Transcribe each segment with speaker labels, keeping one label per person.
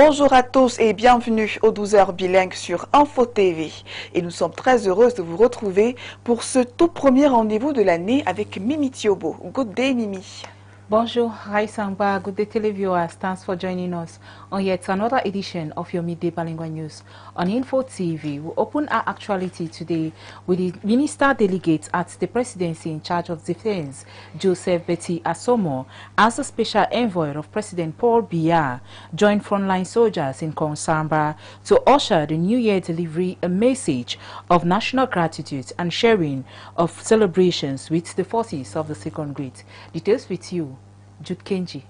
Speaker 1: Bonjour à tous et bienvenue aux 12h bilingues sur Info TV. Et nous sommes très heureuses de vous retrouver pour ce tout premier rendez-vous de l'année avec Mimi Thiobo. Good day, Mimi.
Speaker 2: Bonjour, Raisangba. Good day, televiewers. Thanks for joining us on yet another edition of your Midday Bilingual News on Info TV. We open our actuality today with the Minister Delegate at the Presidency in charge of Defense, Joseph Betty Asomo, as a special envoy of President Paul Biya, joined frontline soldiers in Konsamba to usher the New Year delivery a message of national gratitude and sharing of celebrations with the forces of the second grade. Details with you, Jude Kenji.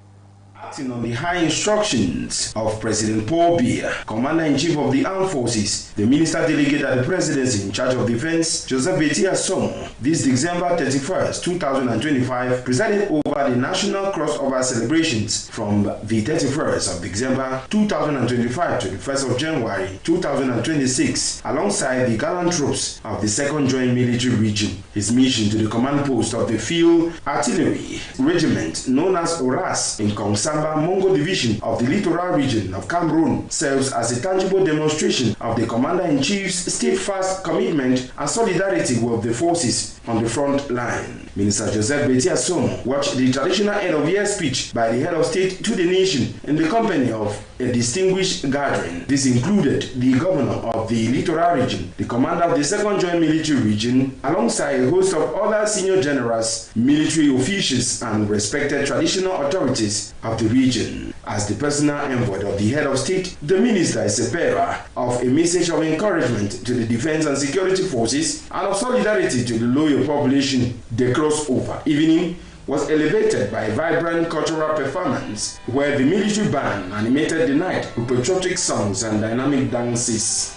Speaker 3: Acting on the high instructions of President Paul Biya, Commander-in-Chief of the Armed Forces, the Minister Delegate at the Presidency in charge of Defense, Joseph Betty Asomo, this December 31st, 2025, presided over the national crossover celebrations from the 31st of December 2025 to the 1st of January 2026, alongside the gallant troops of the 2nd Joint Military Region. His mission to the command post of the Field Artillery Regiment, known as ORAS, in Konsamba Mongo Division of the Littoral Region of Cameroon, serves as a tangible demonstration of the Commander-in-Chief's steadfast commitment and solidarity with the forces on the front line. Minister Joseph Betty Asomo watched the traditional end-of-year speech by the head of state to the nation in the company of a distinguished gathering. This included the governor of the Littoral Region, the commander of the 2nd Joint Military Region, alongside a host of other senior generals, military officials, and respected traditional authorities of the region. As the personal envoy of the head of state, the minister is a bearer of a message of encouragement to the defense and security forces and of solidarity to the loyal population. The crossover evening was elevated by a vibrant cultural performance where the military band animated the night with patriotic songs and dynamic dances.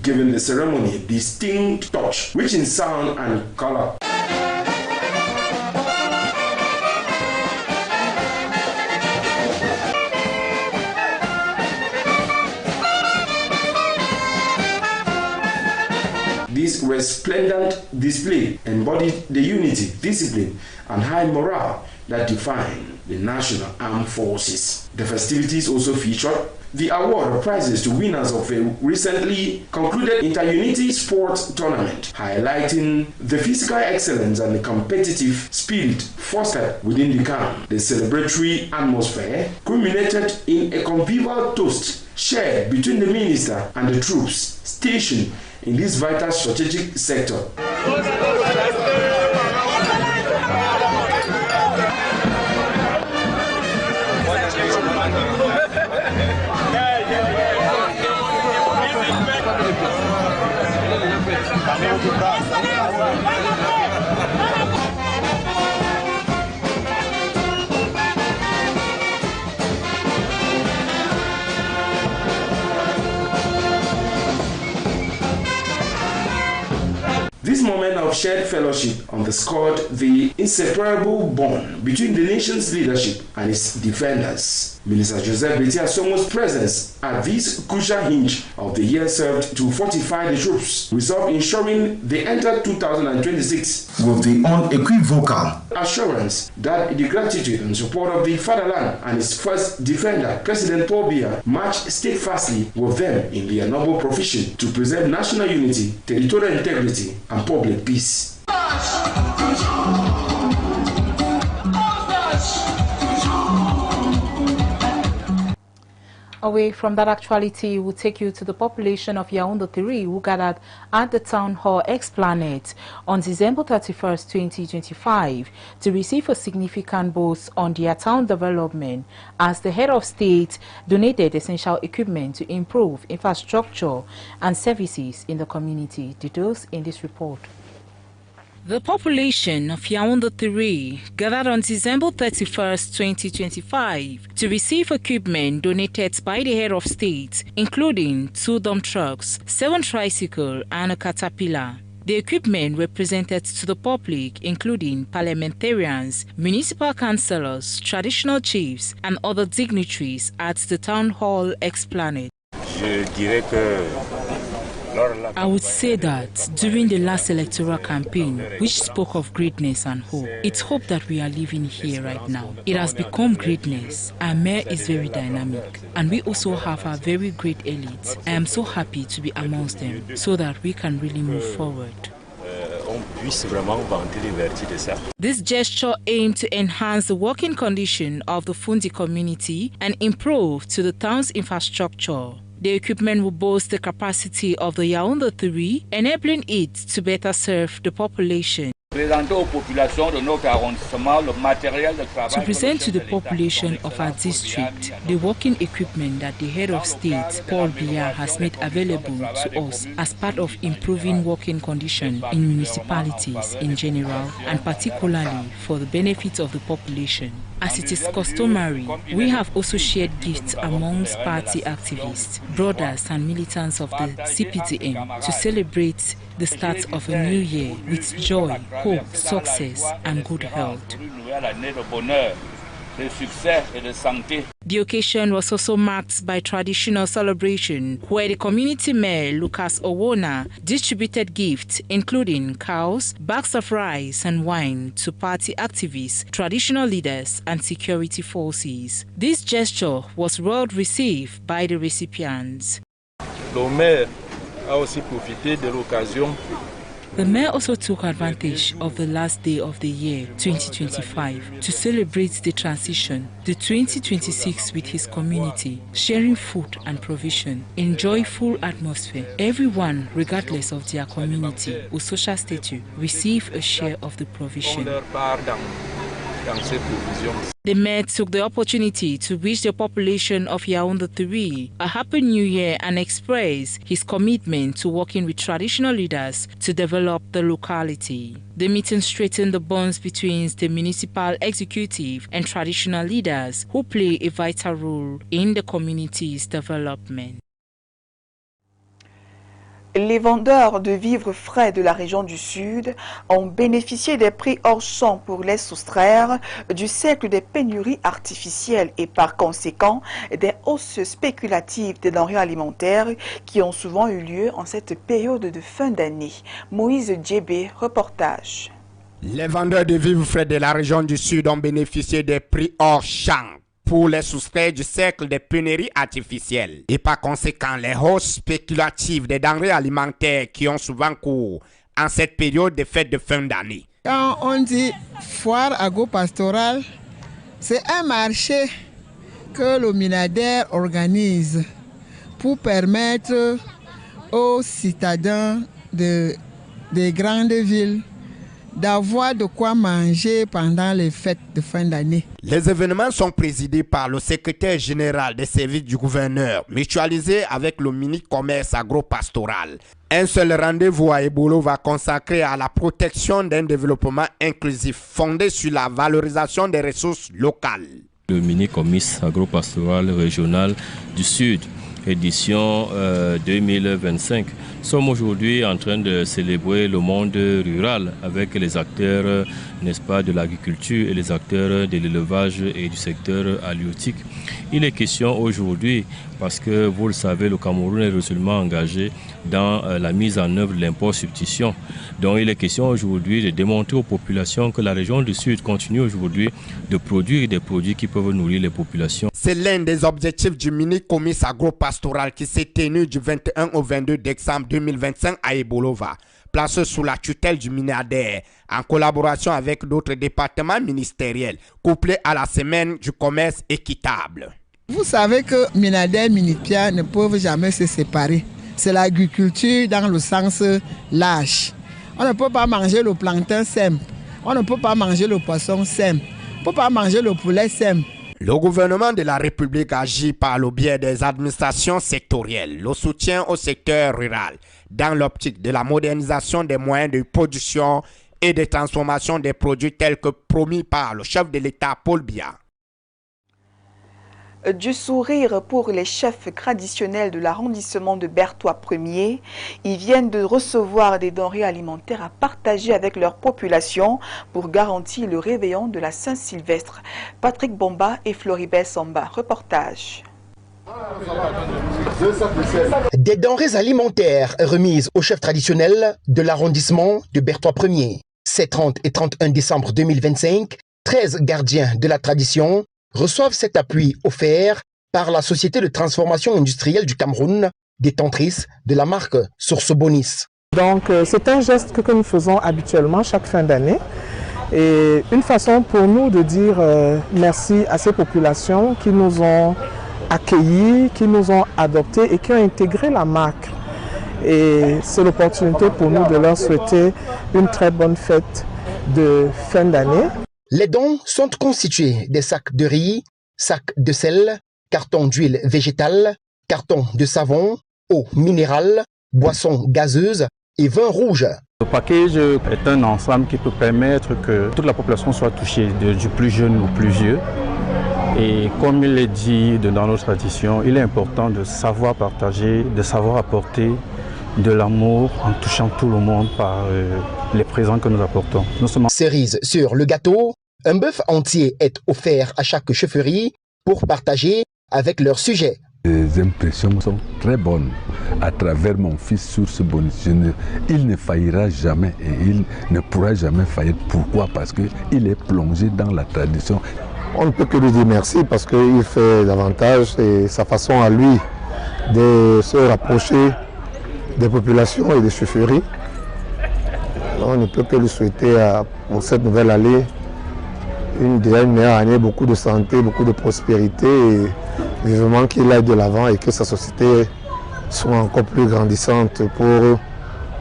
Speaker 3: Giving the ceremony a distinct touch, rich in sound and color. This resplendent display embodied the unity, discipline, and high morale that define the National Armed Forces. The festivities also featured the award of prizes to winners of a recently concluded inter-unity sports tournament, highlighting the physical excellence and the competitive spirit fostered within the camp. The celebratory atmosphere culminated in a convivial toast shared between the minister and the troops stationed in this vital strategic sector. This moment of shared fellowship underscored the inseparable bond between the nation's leadership and its defenders. Minister Joseph Betty Asomo's presence at this crucial hinge of the year served to fortify the troops, resolve ensuring they entered 2026 with the unequivocal assurance that the gratitude and support of the fatherland and its first defender, President Paul Biya, marched steadfastly with them in their noble profession to preserve national unity, territorial integrity, and public peace.
Speaker 2: Away from that actuality, we'll take you to the population of Yaounde 3 who gathered at the Town Hall Esplanade on December 31st, 2025 to receive a significant boost on their town development as the head of state donated essential equipment to improve infrastructure and services in the community. Details in this report. The population of Yaounde 3 gathered on December 31st, 2025 to receive equipment donated by the head of state, including 2 dump trucks, 7 tricycles and a caterpillar. The equipment were presented to the public, including parliamentarians, municipal councillors, traditional chiefs and other dignitaries at the town hall Esplanade. I would say that during the last electoral campaign, which spoke of greatness and hope, it's hope that we are living here right now. It has become greatness. Our mayor is very dynamic, and we also have a very great elite. I am so happy to be amongst them so that we can really move forward. This gesture aimed to enhance the working condition of the Fundi community and improve to the town's infrastructure. The equipment will boast the capacity of the Yaounde 3, enabling it to better serve the population. To present to the population of our district the working equipment that the head of state, Paul Biya, has made available to us as part of improving working conditions in municipalities in general and particularly for the benefit of the population. As it is customary, we have also shared gifts amongst party activists, brothers and militants of the CPDM to celebrate the start of a new year with joy, hope, success and good health. The occasion was also marked by traditional celebration where the community mayor, Lucas Owona, distributed gifts including cows, bags of rice and wine to party activists, traditional leaders and security forces. This gesture was well received by the recipients. The mayor also took advantage of the last day of the year 2025 to celebrate the transition, the 2026 with his community, sharing food and provision, in joyful atmosphere. Everyone, regardless of their community or social status, receive a share of the provision. The mayor took the opportunity to wish the population of Yaounde 3 a happy new year and express his commitment to working with traditional leaders to develop the locality. The meeting strengthened the bonds between the municipal executive and traditional leaders who play a vital role in the community's development.
Speaker 1: Les vendeurs de vivres frais de la région du Sud ont bénéficié des prix hors champ pour les soustraire du cercle des pénuries artificielles et par conséquent des hausses spéculatives des denrées alimentaires qui ont souvent eu lieu en cette période de fin d'année. Moïse Djébé, reportage.
Speaker 4: Les vendeurs de vivres frais de la région du Sud ont bénéficié des prix hors champ pour les soustraire du cercle des pénuries artificielles et par conséquent les hausses spéculatives des denrées alimentaires qui ont souvent cours en cette période de fête de fin d'année.
Speaker 5: Quand on dit foire agro-pastorale, c'est un marché que le milliardaire organise pour permettre aux citadins des grandes villes d'avoir de quoi manger pendant les fêtes de fin d'année.
Speaker 4: Les événements sont présidés par le secrétaire général des services du gouverneur, mutualisé avec le mini-commerce agro-pastoral. Un seul rendez-vous à Ebolo va consacrer à la protection d'un développement inclusif fondé sur la valorisation des ressources locales.
Speaker 6: Le mini-commerce agro-pastoral régional du Sud, édition 2025. Nous sommes aujourd'hui en train de célébrer le monde rural avec les acteurs, n'est-ce pas, de l'agriculture et les acteurs de l'élevage et du secteur halieutique. Il est question aujourd'hui, parce que vous le savez, le Cameroun est résolument engagé dans la mise en œuvre de l'import-substitution. Donc il est question aujourd'hui de démontrer aux populations que la région du Sud continue aujourd'hui de produire des produits qui peuvent nourrir les populations.
Speaker 4: C'est l'un des objectifs du mini-commerce agro-pastoral qui s'est tenu du 21 au 22 décembre 2025 à Ebolova, placé sous la tutelle du milliardaire, en collaboration avec d'autres départements ministériels, couplé à la semaine du commerce équitable.
Speaker 5: Vous savez que milliardaires et mini-pieds ne peuvent jamais se séparer. C'est l'agriculture dans le sens large. On ne peut pas manger le plantain simple. On ne peut pas manger le poisson simple. On ne peut pas manger le poulet simple.
Speaker 4: Le gouvernement de la République agit par le biais des administrations sectorielles, le soutien au secteur rural, dans l'optique de la modernisation des moyens de production et de transformation des produits tels que promis par le chef de l'État Paul Biya.
Speaker 1: Du sourire pour les chefs traditionnels de l'arrondissement de Bertoua 1er. Ils viennent de recevoir des denrées alimentaires à partager avec leur population pour garantir le réveillon de la Saint-Sylvestre. Patrick Bomba et Floribert Samba. Reportage.
Speaker 7: Des denrées alimentaires remises aux chefs traditionnels de l'arrondissement de Bertoua 1er. Ces 30 et 31 décembre 2025, 13 gardiens de la tradition reçoivent cet appui offert par la Société de transformation industrielle du Cameroun, détentrice de la marque Source Bonis.
Speaker 8: Donc c'est un geste que nous faisons habituellement chaque fin d'année et une façon pour nous de dire merci à ces populations qui nous ont accueillis, qui nous ont adoptés et qui ont intégré la marque. Et c'est l'opportunité pour nous de leur souhaiter une très bonne fête de fin d'année.
Speaker 7: Les dons sont constitués des sacs de riz, sacs de sel, cartons d'huile végétale, cartons de savon, eau minérale, boissons gazeuses et vin rouge.
Speaker 9: Le package est un ensemble qui peut permettre que toute la population soit touchée, du plus jeune au plus vieux. Et comme il est dit dans nos traditions, il est important de savoir partager, de savoir apporter de l'amour en touchant tout le monde par les présents que nous apportons.
Speaker 7: Cerise sur le gâteau, un bœuf entier est offert à chaque chefferie pour partager avec leur sujet.
Speaker 10: Les impressions sont très bonnes à travers mon fils sur ce bonus. Il ne faillira jamais et il ne pourra jamais faillir. Pourquoi? Parce qu'il est plongé dans la tradition.
Speaker 11: On ne peut que lui dire merci parce qu'il fait davantage et sa façon à lui de se rapprocher des populations et des chaufferies. On ne peut que lui souhaiter pour cette nouvelle année une meilleure année, beaucoup de santé, beaucoup de prospérité et vivement qu'il aille de l'avant et que sa société soit encore plus grandissante pour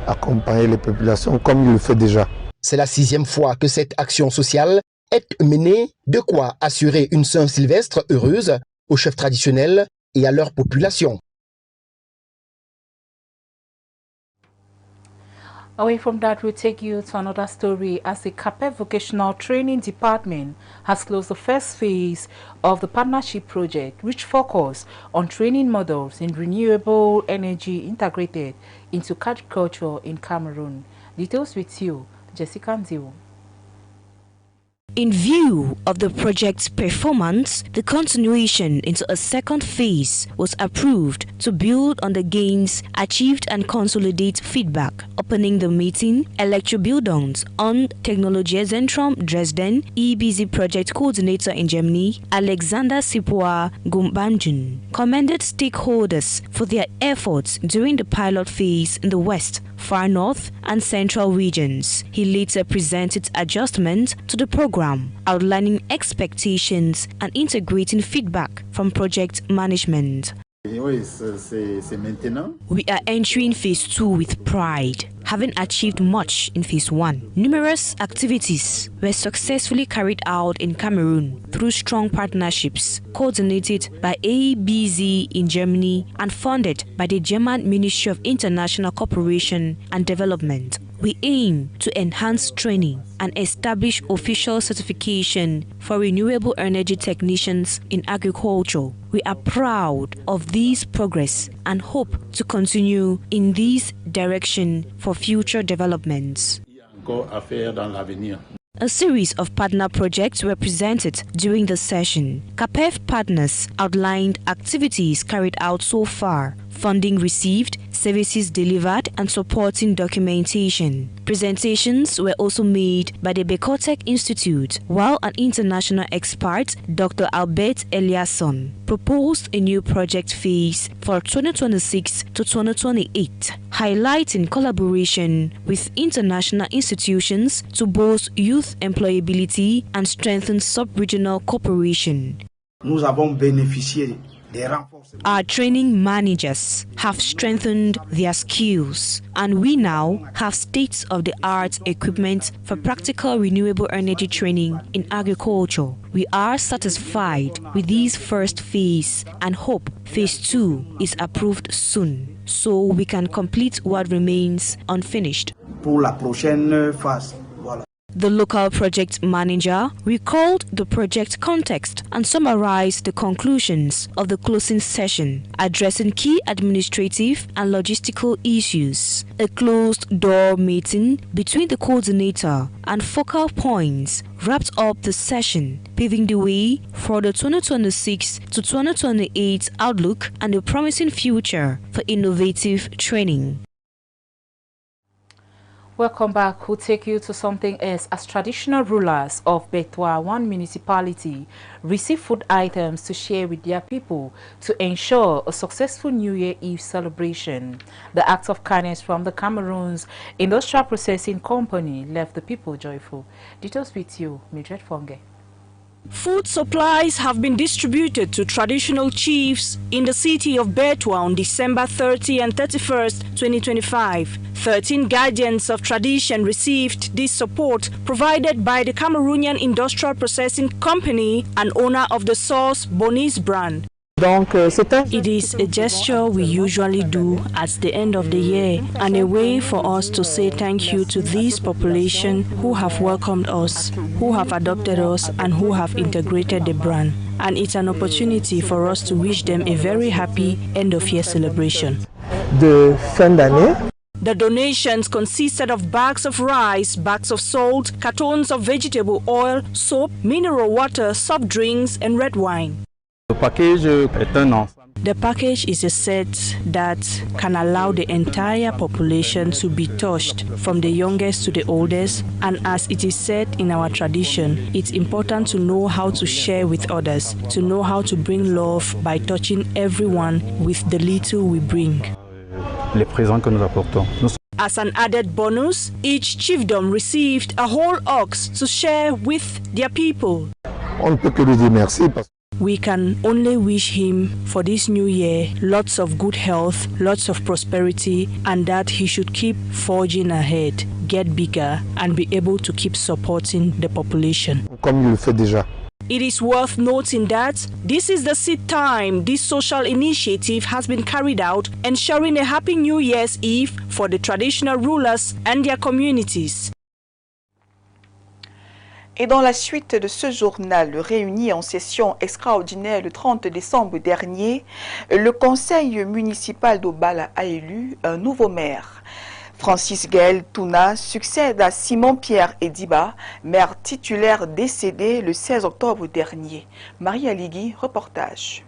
Speaker 11: accompagner les populations comme il le fait déjà.
Speaker 7: C'est la 6e fois que cette action sociale est menée, de quoi assurer une Saint-Sylvestre heureuse aux chefs traditionnels et à leur population.
Speaker 2: Away from that, we'll take you to another story as the CAPEV Vocational Training Department has closed the first phase of the partnership project, which focuses on training models in renewable energy integrated into agriculture in Cameroon. Details with you, Jessica Nziwo.
Speaker 12: In view of the project's performance, the continuation into a second phase was approved to build on the gains achieved and consolidate feedback. Opening the meeting, Electrobildungs on Technologiezentrum Dresden EBZ project coordinator in Germany, Alexander Sipua Gumbanjun, commended stakeholders for their efforts during the pilot phase in the West, Far North and Central regions. He later presented adjustments to the program, outlining expectations and integrating feedback from project management. We are entering phase 2 with pride, having achieved much in phase 1. Numerous activities were successfully carried out in Cameroon through strong partnerships coordinated by ABZ in Germany and funded by the German Ministry of International Cooperation and Development. We aim to enhance training and establish official certification for renewable energy technicians in agriculture. We are proud of this progress and hope to continue in this direction for future developments. A series of partner projects were presented during the session. CAPEV partners outlined activities carried out so far, funding received, services delivered, and supporting documentation. Presentations were also made by the Becotech Institute, while an international expert, Dr. Albert Eliasson, proposed a new project phase for 2026 to 2028, highlighting collaboration with international institutions to boost youth employability and strengthen sub-regional cooperation.
Speaker 13: Nous avons bénéficié.
Speaker 12: Our training managers have strengthened their skills, and we now have state-of-the-art equipment for practical renewable energy training in agriculture. We are satisfied with this first phase and hope phase 2 is approved soon, so we can complete what remains unfinished.
Speaker 13: Pour la prochaine phase, voilà.
Speaker 12: The local project manager recalled the project context and summarized the conclusions of the closing session, addressing key administrative and logistical issues. A closed-door meeting between the coordinator and focal points wrapped up the session, paving the way for the 2026 to 2028 outlook and a promising future for innovative training.
Speaker 2: Welcome back. We'll take you to something else. As traditional rulers of Bertoua, one municipality, receive food items to share with their people to ensure a successful New Year Eve celebration. The act of kindness from the Cameroon's industrial processing company left the people joyful. Details with you, Mildred Fonge.
Speaker 12: Food supplies have been distributed to traditional chiefs in the city of Bertoua on December 30 and 31st, 2025. 13 guardians of tradition received this support provided by the Cameroonian Industrial Processing Company and owner of the sauce Bonnie's brand. It is a gesture we usually do at the end of the year and a way for us to say thank you to this population who have welcomed us, who have adopted us and who have integrated the brand. And it's an opportunity for us to wish them a very happy end of year celebration. The donations consisted of bags of rice, bags of salt, cartons of vegetable oil, soap, mineral water, soft drinks and red wine. The package is a set that can allow the entire population to be touched, from the youngest to the oldest, and as it is said in our tradition, it's important to know how to share with others, to know how to bring love by touching everyone with the little we bring. As an added bonus, each chiefdom received a whole ox to share with their people. We can only wish him for this new year lots of good health, lots of prosperity, and that he should keep forging ahead, get bigger, and be able to keep supporting the population. It is worth noting that this is the 6th time this social initiative has been carried out, ensuring a happy New Year's Eve for the traditional rulers and their communities.
Speaker 1: Et dans la suite de ce journal réuni en session extraordinaire le 30 décembre dernier, le conseil municipal d'Obala a élu un nouveau maire. Francis Gaël Touna succède à Simon-Pierre Ediba, maire titulaire décédé le 16 octobre dernier. Marie Aligui, reportage.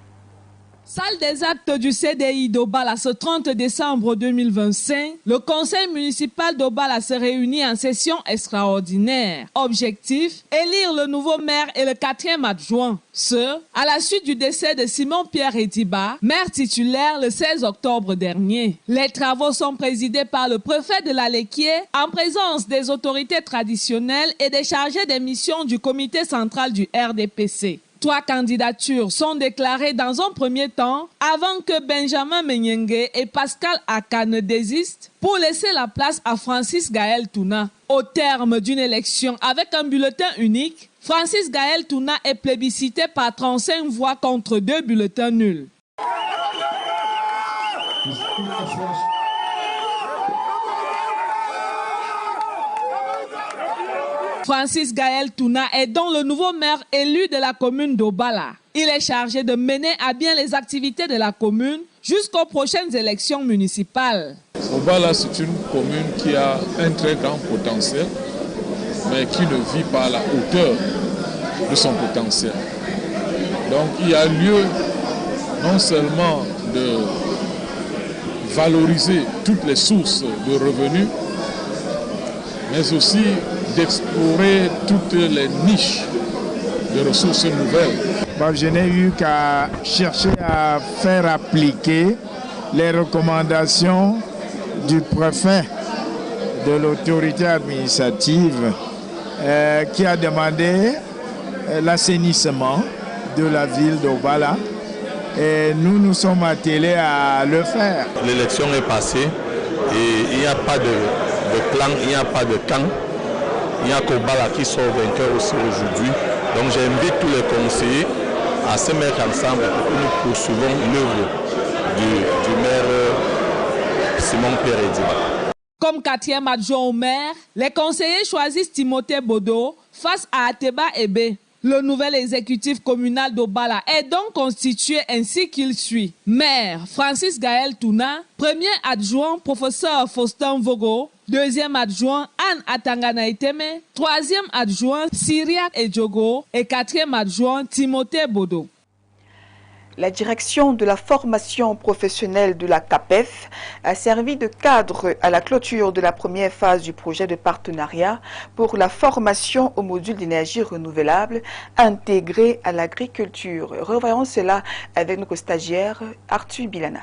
Speaker 14: Salle des actes du CDI d'Obala ce 30 décembre 2025, le conseil municipal d'Obala se réunit en session extraordinaire. Objectif, élire le nouveau maire et le 4e adjoint. Ce, à la suite du décès de Simon-Pierre Ediba, maire titulaire le 16 octobre dernier. Les travaux sont présidés par le préfet de l'Alequier en présence des autorités traditionnelles et des chargés des missions du comité central du RDPC. 3 candidatures sont déclarées dans un premier temps avant que Benjamin Menyenge et Pascal Aka ne désistent pour laisser la place à Francis Gaël Touna. Au terme d'une élection avec un bulletin unique, Francis Gaël Touna est plébiscité par 35 voix contre 2 bulletins nuls. Francis Gaël Touna est donc le nouveau maire élu de la commune d'Obala. Il est chargé de mener à bien les activités de la commune jusqu'aux prochaines élections municipales.
Speaker 15: Obala, c'est une commune qui a un très grand potentiel, mais qui ne vit pas à la hauteur de son potentiel. Donc il y a lieu non seulement de valoriser toutes les sources de revenus, mais aussi d'explorer toutes les niches de ressources nouvelles.
Speaker 16: Bon, je n'ai eu qu'à chercher à faire appliquer les recommandations du préfet de l'autorité administrative qui a demandé l'assainissement de la ville d'Obala. Et nous nous sommes attelés à le faire.
Speaker 17: L'élection est passée et il n'y a pas de plan, il n'y a pas de camp. Il n'y a qu'Obala qui sort vainqueur aussi aujourd'hui. Donc j'invite tous les conseillers à se mettre ensemble pour que nous poursuivons l'œuvre du maire Simon-Pierre Ediba.
Speaker 14: Comme 4e adjoint au maire, les conseillers choisissent Timothée Bodo face à Ateba Ebe. Le nouvel exécutif communal d'Obala est donc constitué ainsi qu'il suit. Maire Francis Gaël Touna, premier adjoint professeur Faustin Vogo, deuxième adjoint Anne Atangana Iteme, troisième adjoint Syriac Edjogo et quatrième adjoint Timothée Bodo.
Speaker 1: La direction de la formation professionnelle de la CAPEF a servi de cadre à la clôture de la première phase du projet de partenariat pour la formation au module d'énergie renouvelable intégré à l'agriculture. Revoyons cela avec notre stagiaire Arthur Bilana.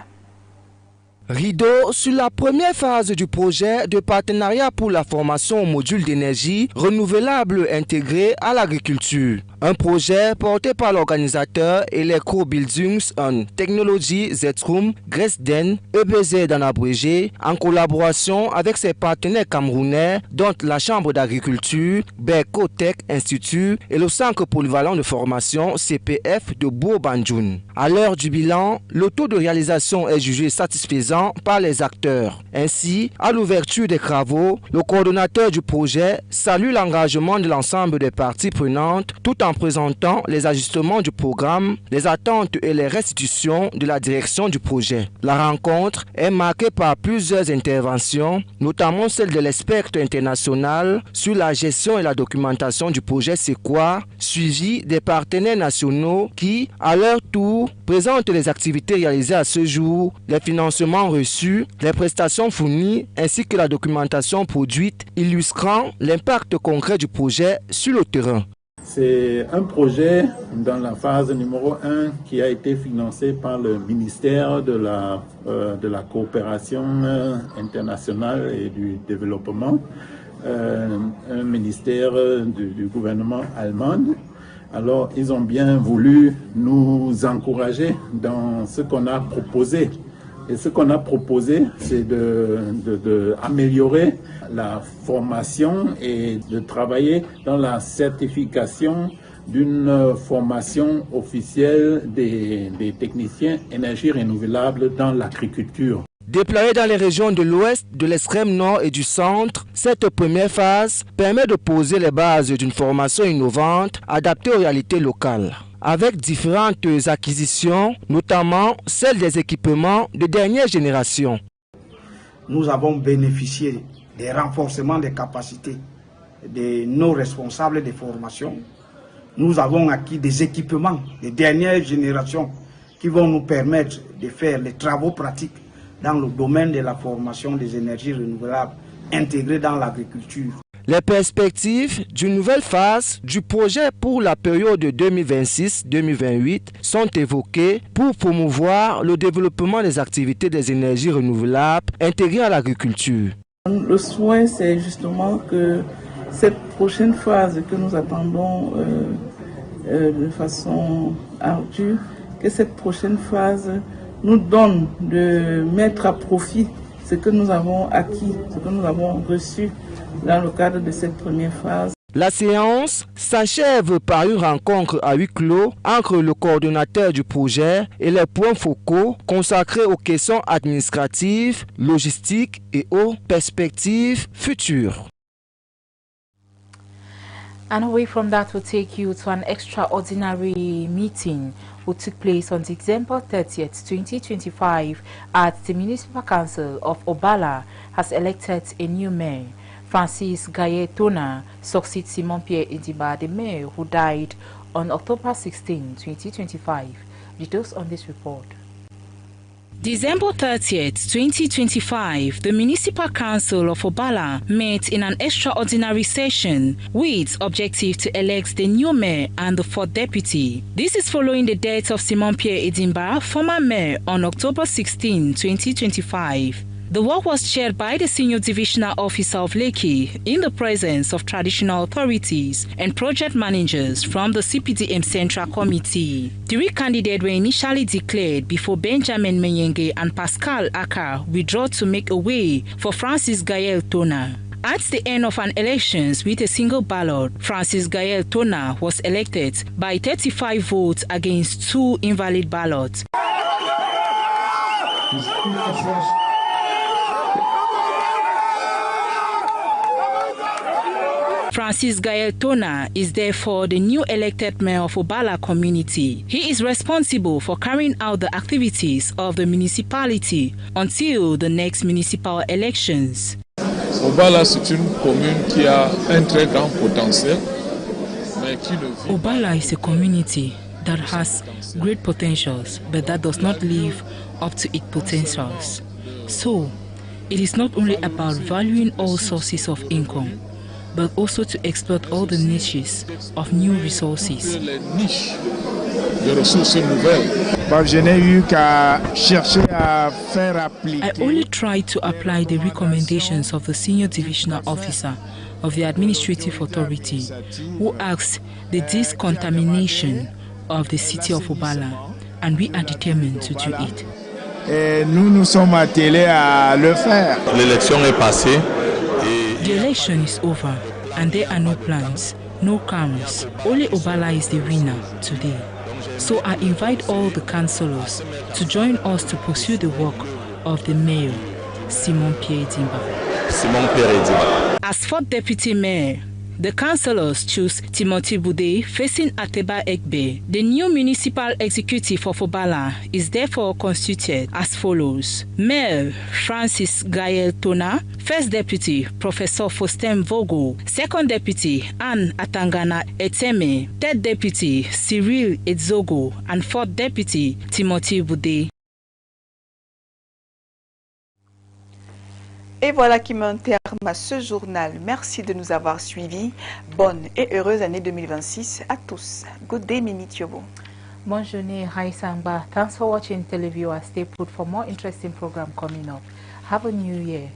Speaker 18: Rideau sur la première phase du projet de partenariat pour la formation au module d'énergie renouvelable intégré à l'agriculture. Un projet porté par l'organisateur Electro Buildings and Technology Zrum Gresden, EBZ en abrégé, en collaboration avec ses partenaires camerounais, dont la Chambre d'agriculture, Bertoua Institut et le Centre polyvalent de formation CPF de Bourg-Bandjoun. À l'heure du bilan, le taux de réalisation est jugé satisfaisant par les acteurs. Ainsi, à l'ouverture des travaux, le coordonnateur du projet salue l'engagement de l'ensemble des parties prenantes tout en présentant les ajustements du programme, les attentes et les restitutions de la direction du projet. La rencontre est marquée par plusieurs interventions, notamment celle de l'expert international sur la gestion et la documentation du projet C'est quoi, suivi des partenaires nationaux qui, à leur tour, présentent les activités réalisées à ce jour, les financements reçus, les prestations fournies ainsi que la documentation produite illustrant l'impact concret du projet sur le terrain.
Speaker 9: C'est un projet dans la phase numéro 1 qui a été financé par le ministère de la coopération internationale et du développement, un ministère du gouvernement allemand. Alors, ils ont bien voulu nous encourager dans ce qu'on a proposé. Et ce qu'on a proposé, c'est d'améliorer la formation et de travailler dans la certification d'une formation officielle des techniciens énergie renouvelable dans l'agriculture.
Speaker 18: Déployée dans les régions de l'ouest, de l'extrême nord et du centre, cette première phase permet de poser les bases d'une formation innovante adaptée aux réalités locales, avec différentes acquisitions, notamment celles des équipements de dernière génération.
Speaker 13: Nous avons bénéficié des renforcements des capacités de nos responsables de formation. Nous avons acquis des équipements de dernière génération qui vont nous permettre de faire les travaux pratiques dans le domaine de la formation des énergies renouvelables intégrées dans l'agriculture.
Speaker 18: Les perspectives d'une nouvelle phase du projet pour la période 2026-2028 sont évoquées pour promouvoir le développement des activités des énergies renouvelables intégrées à l'agriculture.
Speaker 19: Le souhait, c'est justement que cette prochaine phase que nous attendons de façon ardue, que cette prochaine phase nous donne de mettre à profit ce que nous avons acquis, ce que nous avons reçu dans le cadre de cette première phase.
Speaker 18: La séance s'achève par une rencontre à huis clos entre le coordonnateur du projet et les points focaux consacrés aux questions administratives, logistiques et aux perspectives futures.
Speaker 2: And away from that, we'll take you to an extraordinary meeting which took place on December 30th, 2025 at the Municipal Council of Obala has elected a new mayor. Francis Gaye-Tona succeeds Simon-Pierre Idiba, the mayor who died on October 16, 2025. Details on this report.
Speaker 12: December 30th, 2025, the Municipal Council of Obala met in an extraordinary session with objective to elect the new mayor and the fourth deputy. This is following the death of Simon-Pierre Idimba, former mayor, on October 16, 2025. The work was chaired by the Senior Divisional Officer of Lekki in the presence of traditional authorities and project managers from the CPDM Central Committee. 3 candidates were initially declared before Benjamin Menyenge and Pascal Aka withdrew to make a way for Francis Gaye-Tona. At the end of an elections with a single ballot, Francis Gaye-Tona was elected by 35 votes against 2 invalid ballots.
Speaker 2: Francis Gael Tona is therefore the new elected mayor of Obala community. He is responsible for carrying out the activities of the municipality until the next municipal elections.
Speaker 15: Obala, c'est une commune qui a un très grand potentiel, mais qui ne vit.
Speaker 2: Obala is a community that has great potentials, but that does not live up to its potentials. So, it is not only about valuing all sources of income, but also to exploit all the niches of new resources.
Speaker 15: Les niches de ressources nouvelles.
Speaker 16: Je n'ai eu qu'à chercher à faire appliquer.
Speaker 2: I only tried to apply the recommendations of the senior divisional officer of the administrative authority, who asked the discontamination of the city of Obala, and we are determined to do it.
Speaker 16: Et nous sommes attelés à le faire.
Speaker 17: L'élection est passée.
Speaker 2: The election is over, and there are no plans, no cameras. Only Obala is the winner today. So I invite all the councillors to join us to pursue the work of the mayor, Simon Pierre Dimba. As fourth deputy mayor, the councillors choose Timothy Bude facing Ateba Egbe. The new municipal executive of Obala is therefore constituted as follows: Mayor Francis Gael Tona, First Deputy Professor Faustin Vogo, Second Deputy Anne Atangana Eteme, Third Deputy Cyril Edzogo, and Fourth Deputy Timothy Bude.
Speaker 1: Et voilà qui met un terme à ce journal. Merci de nous avoir suivis. Bonne et heureuse année 2026 à tous. Good day, Minute Yobo.
Speaker 2: Bonne journée, Haïsamba. Thanks for watching, televiewers. Stay put for more interesting program coming up. Have a new year.